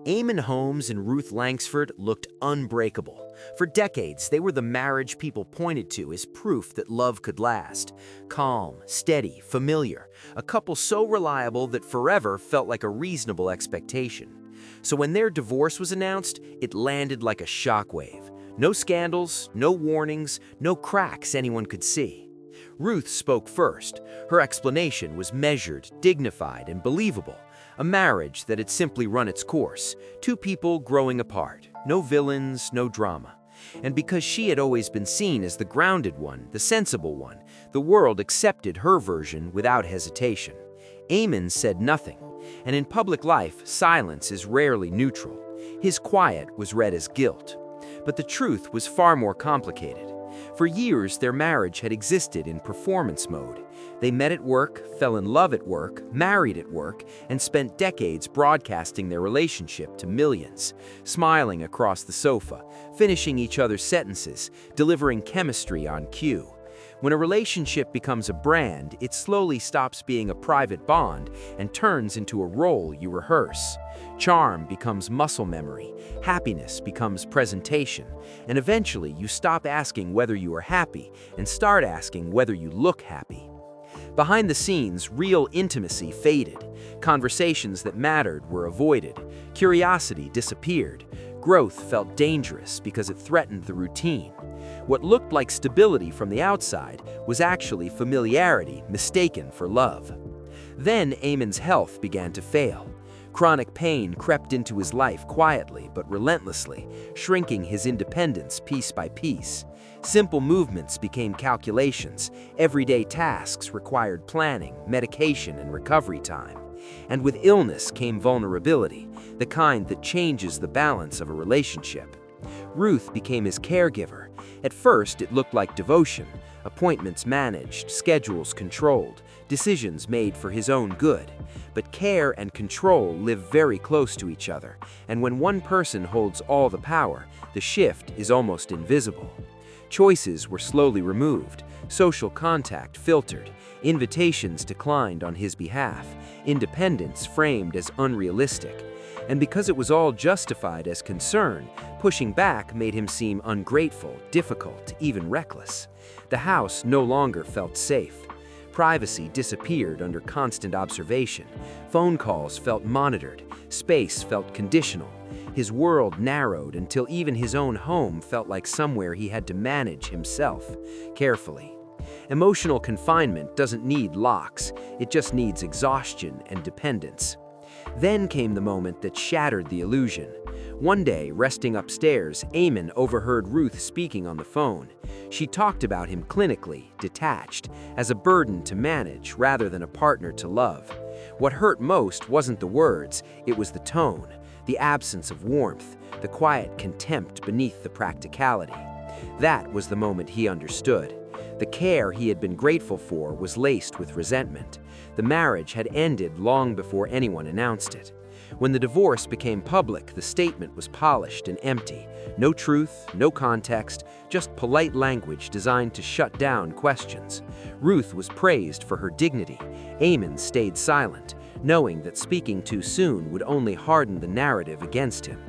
Eamonn Holmes and Ruth Langsford looked unbreakable. For decades, they were the marriage people pointed to as proof that love could last. Calm, steady, familiar, a couple so reliable that forever felt like a reasonable expectation. So when their divorce was announced, it landed like a shockwave. No scandals, no warnings, no cracks anyone could see. Ruth spoke first. Her explanation was measured, dignified, and believable. A marriage that had simply run its course. Two people growing apart. No villains, no drama. And because she had always been seen as the grounded one, the sensible one, the world accepted her version without hesitation. Eamonn said nothing. And in public life, silence is rarely neutral. His quiet was read as guilt. But the truth was far more complicated. For years, their marriage had existed in performance mode. They met at work, fell in love at work, married at work, and spent decades broadcasting their relationship to millions, smiling across the sofa, finishing each other's sentences, delivering chemistry on cue. When a relationship becomes a brand, it slowly stops being a private bond and turns into a role you rehearse. Charm becomes muscle memory, happiness becomes presentation, and eventually you stop asking whether you are happy and start asking whether you look happy. Behind the scenes, real intimacy faded. Conversations that mattered were avoided. Curiosity disappeared. Growth felt dangerous because it threatened the routine. What looked like stability from the outside was actually familiarity mistaken for love. Then Eamonn's health began to fail. Chronic pain crept into his life quietly but relentlessly, shrinking his independence piece by piece. Simple movements became calculations. Everyday tasks required planning, medication, and recovery time. And with illness came vulnerability, the kind that changes the balance of a relationship. Ruth became his caregiver. At first, it looked like devotion. Appointments managed, schedules controlled, decisions made for his own good. But care and control live very close to each other, and when one person holds all the power, the shift is almost invisible. Choices were slowly removed, social contact filtered, invitations declined on his behalf, independence framed as unrealistic. And because it was all justified as concern, pushing back made him seem ungrateful, difficult, even reckless. The house no longer felt safe. Privacy disappeared under constant observation. Phone calls felt monitored. Space felt conditional. His world narrowed until even his own home felt like somewhere he had to manage himself, carefully. Emotional confinement doesn't need locks. It just needs exhaustion and dependence. Then came the moment that shattered the illusion. One day, resting upstairs, Eamonn overheard Ruth speaking on the phone. She talked about him clinically, detached, as a burden to manage rather than a partner to love. What hurt most wasn't the words, it was the tone, the absence of warmth, the quiet contempt beneath the practicality. That was the moment he understood. The care he had been grateful for was laced with resentment. The marriage had ended long before anyone announced it. When the divorce became public, the statement was polished and empty. No truth, no context, just polite language designed to shut down questions. Ruth was praised for her dignity. Eamonn stayed silent, knowing that speaking too soon would only harden the narrative against him.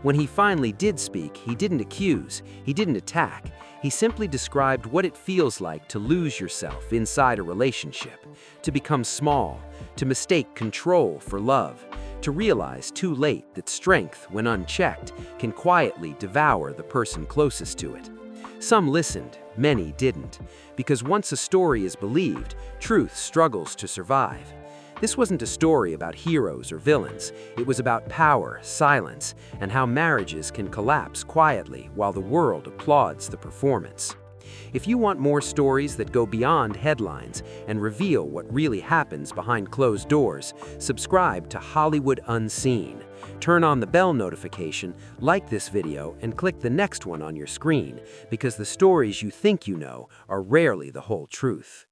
When he finally did speak, he didn't accuse, he didn't attack. He simply described what it feels like to lose yourself inside a relationship, to become small, to mistake control for love, to realize too late that strength, when unchecked, can quietly devour the person closest to it. Some listened, many didn't, because once a story is believed, truth struggles to survive. This wasn't a story about heroes or villains. It was about power, silence, and how marriages can collapse quietly while the world applauds the performance. If you want more stories that go beyond headlines and reveal what really happens behind closed doors, subscribe to Hollywood Unseen. Turn on the bell notification, like this video, and click the next one on your screen, because the stories you think you know are rarely the whole truth.